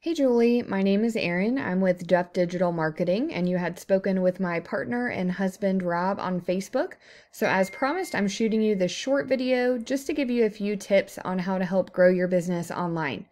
Hey Julie, my name is Erin. I'm with Duff Digital Marketing, and you had spoken with my partner and husband Rob on Facebook. So, as promised, I'm shooting you this short video just to give you a few tips on how to help grow your business online.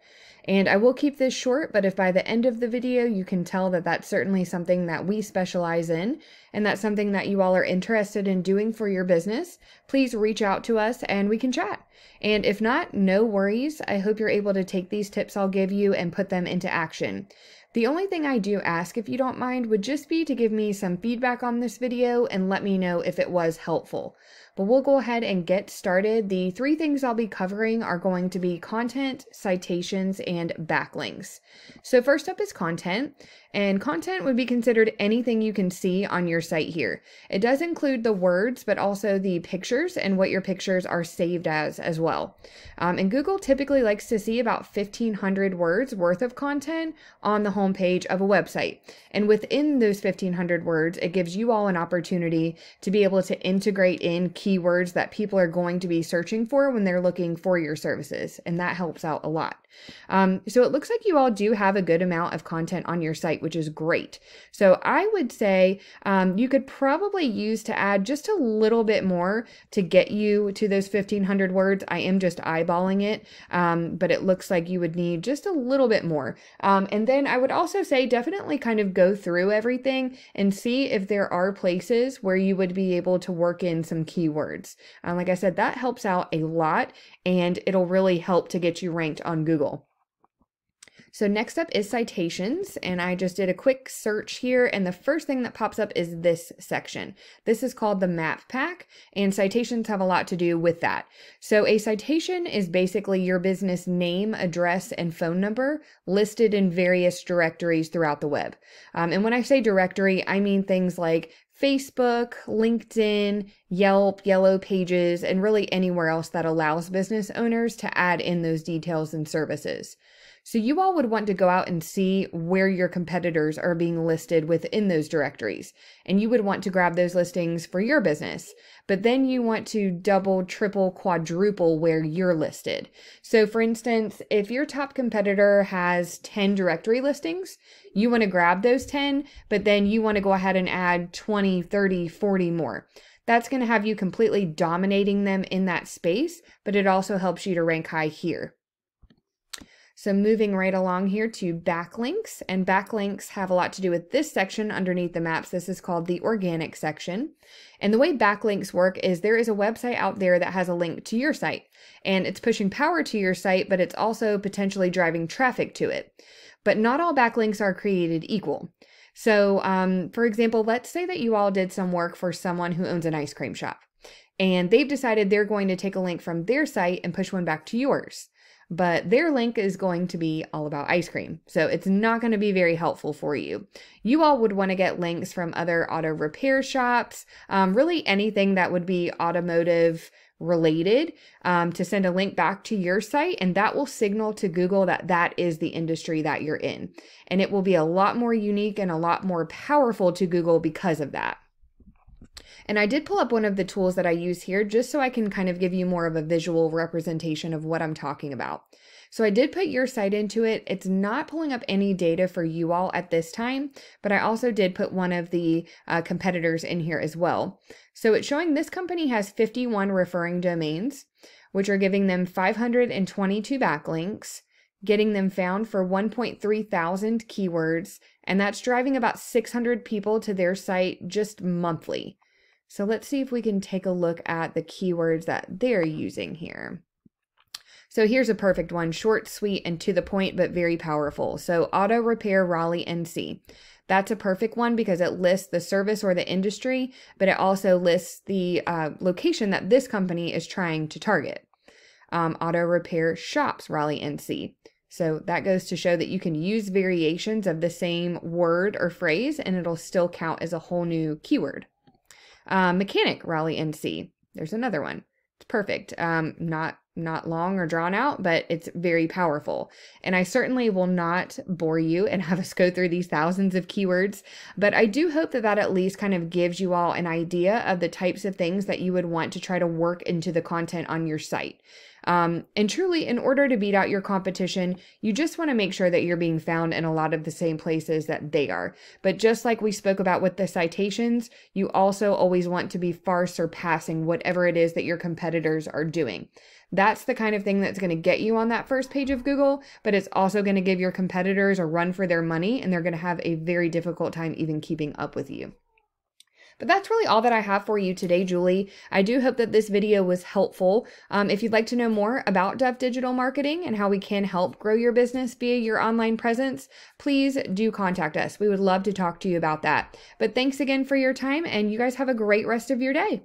And I will keep this short, but if by the end of the video you can tell that that's certainly something that we specialize in, and that's something that you all are interested in doing for your business, please reach out to us and we can chat. And if not, no worries. I hope you're able to take these tips I'll give you and put them into action. The only thing I do ask, if you don't mind, would just be to give me some feedback on this video and let me know if it was helpful. But we'll go ahead and get started. The three things I'll be covering are going to be content, citations, and backlinks. So first up is content, and content would be considered anything you can see on your site here. It does include the words, but also the pictures and what your pictures are saved as well. And Google typically likes to see about 1,500 words worth of content on the homepage of a website. And within those 1,500 words, it gives you all an opportunity to be able to integrate in keywords that people are going to be searching for when they're looking for your services. And that helps out a lot. So it looks like you all do have a good amount of content on your site, which is great. So I would say you could probably use to add just a little bit more to get you to those 1,500 words. I am just eyeballing it, but it looks like you would need just a little bit more. And then I would also say definitely kind of go through everything and see if there are places where you would be able to work in some keywords. Like I said, that helps out a lot and it'll really help to get you ranked on Google. So next up is citations, and I just did a quick search here, and the first thing that pops up is this section. This is called the map pack, and citations have a lot to do with that. So a citation is basically your business name, address, and phone number listed in various directories throughout the web. And when I say directory, I mean things like Facebook, LinkedIn, Yelp, Yellow Pages, and really anywhere else that allows business owners to add in those details and services. So you all would want to go out and see where your competitors are being listed within those directories. And you would want to grab those listings for your business. But then you want to double, triple, quadruple where you're listed. So for instance, if your top competitor has 10 directory listings, you want to grab those 10, but then you want to go ahead and add 20, 30, 40 more. That's going to have you completely dominating them in that space, but it also helps you to rank high here. So moving right along here to backlinks, and backlinks have a lot to do with this section underneath the maps. This is called the organic section. And the way backlinks work is there is a website out there that has a link to your site, and it's pushing power to your site, but it's also potentially driving traffic to it. But not all backlinks are created equal. So for example, let's say that you all did some work for someone who owns an ice cream shop, and they've decided they're going to take a link from their site and push one back to yours. But their link is going to be all about ice cream. So it's not going to be very helpful for you. You all would want to get links from other auto repair shops, really anything that would be automotive related, to send a link back to your site, and that will signal to Google that that is the industry that you're in. And it will be a lot more unique and a lot more powerful to Google because of that. And I did pull up one of the tools that I use here just so I can kind of give you more of a visual representation of what I'm talking about. So I did put your site into it. It's not pulling up any data for you all at this time, but I also did put one of the competitors in here as well. So it's showing this company has 51 referring domains, which are giving them 522 backlinks, getting them found for 1.3 thousand keywords, and that's driving about 600 people to their site just monthly. So let's see if we can take a look at the keywords that they're using here. So here's a perfect one, short, sweet, and to the point, but very powerful. So auto repair Raleigh, NC. That's a perfect one because it lists the service or the industry, but it also lists the location that this company is trying to target. Auto repair shops Raleigh, NC. So that goes to show that you can use variations of the same word or phrase and it'll still count as a whole new keyword. Mechanic Raleigh, NC. There's another one. It's perfect. Not long or drawn out, but it's very powerful. And I certainly will not bore you and have us go through these thousands of keywords, but I do hope that that at least kind of gives you all an idea of the types of things that you would want to try to work into the content on your site. And truly, in order to beat out your competition, you just want to make sure that you're being found in a lot of the same places that they are. But just like we spoke about with the citations, you also always want to be far surpassing whatever it is that your competitors are doing. That's the kind of thing that's going to get you on that first page of Google, but it's also going to give your competitors a run for their money, and they're going to have a very difficult time even keeping up with you. But that's really all that I have for you today, Julie. I do hope that this video was helpful. If you'd like to know more about Duff Digital Marketing and how we can help grow your business via your online presence, please do contact us. We would love to talk to you about that. But thanks again for your time, and you guys have a great rest of your day.